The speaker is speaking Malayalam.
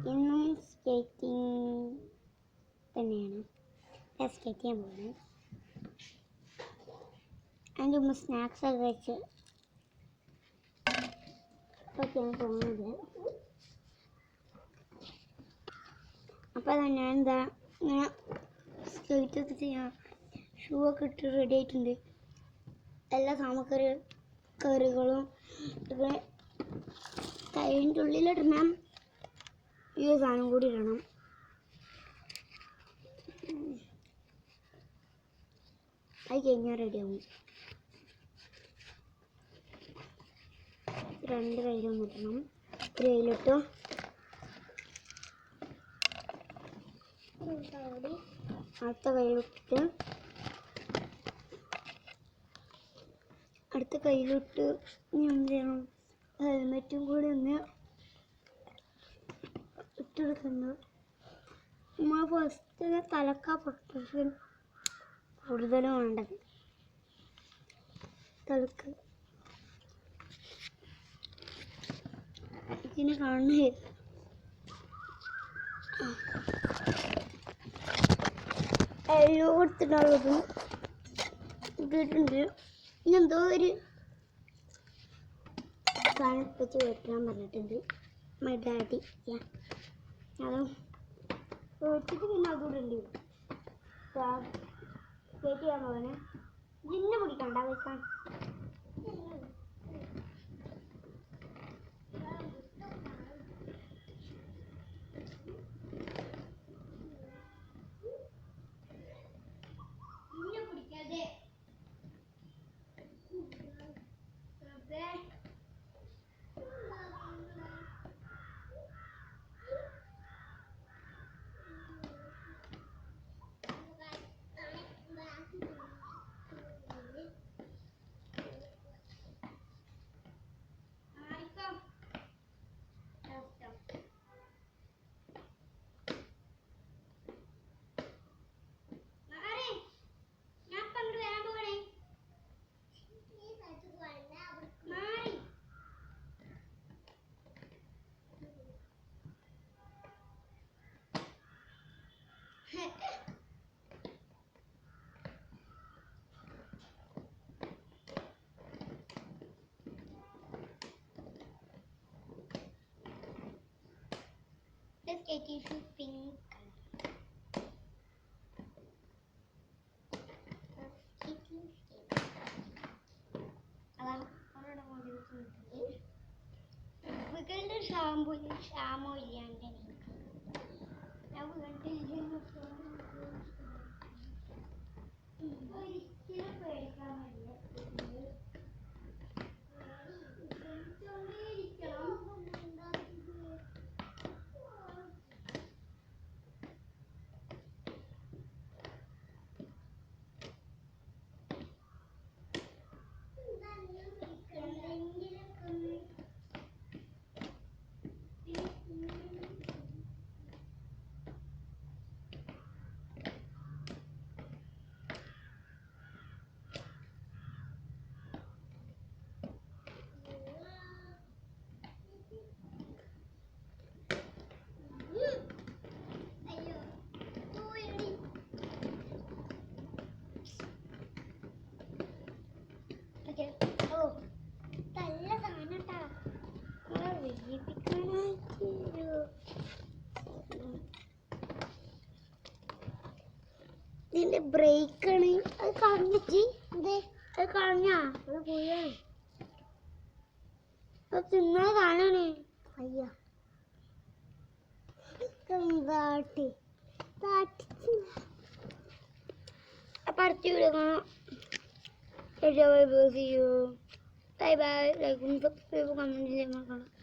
ഇന്നും സ്കേറ്റിംഗ് തന്നെയാണ്. സ്കേറ്റ് ചെയ്യാൻ പോകുന്നത്. അതിൻ്റെ മുമ്പ് സ്നാക്സ് ഒക്കെ കഴിച്ച് ഒക്കെയാണ് പോകുന്നത്. അപ്പോൾ ഞാൻ എന്താ ഇങ്ങനെ സ്കേറ്റൊക്കെ ചെയ്യാം, ഷൂ ഒക്കെ ഇട്ട് റെഡി ആയിട്ടുണ്ട്. എല്ലാ കറികളും ഇവിടെ കൈൻ്റെ ഉള്ളിലിടണം. ഈ സാധനം കൂടി ഇടണം. അത് കഴിഞ്ഞാൽ റെഡിയാവും. 2 കയ്യിലും ഇടണം. ഒരു കയ്യിലിട്ടു, അടുത്ത കയ്യിലിട്ടിട്ട് എന്ത് ചെയ്യണം, ഹെൽമെറ്റും കൂടി ഒന്ന് ഇട്ടെടുക്കുന്നു. നമ്മൾ ഫസ്റ്റ് തലക്കാ പ്രൊട്ടക്ഷൻ കൂടുതലും വേണ്ടത്. തലക്ക് ഇതിന് കാണുന്നേ എല്ലായിടത്തുണ്ടാവുന്നതും ഇട്ടിട്ടുണ്ട്. എന്തോ ഒരു സാധനം വെച്ച് വെട്ടാൻ പറഞ്ഞിട്ടുണ്ട് മൈ ഡാഡി. അതും വെച്ചിട്ട് പിന്നെ അതുകൂടെ ഉണ്ട്. സ്കേറ്റ് ചെയ്യാൻ പോകാനെ ജിന്നെ പിടിക്കണ്ട വെക്കാൻ. This cake is pink color. വീട്ടിൽ ഷാമ്പു ഇല്ലാണ്ട് ഞാൻ ഒരിക്കലും പേടിക്കാൻ പറ്റില്ല. ഇതിന്റെ ബ്രേക്കാണ്. അത് കളഞ്ഞിട്ട് അത് കളഞ്ഞാ അത് പോയാണ്. അത് തിന്നാ കാണാണ്. അയ്യ അപ്പൊ അടുത്ത വീഡിയോ കാണാം. Bye bye. ലൈക്കും സബ്സ്ക്രൈബ് കമന്റ് ചെയ്യാൻ മറക്കണ്ട.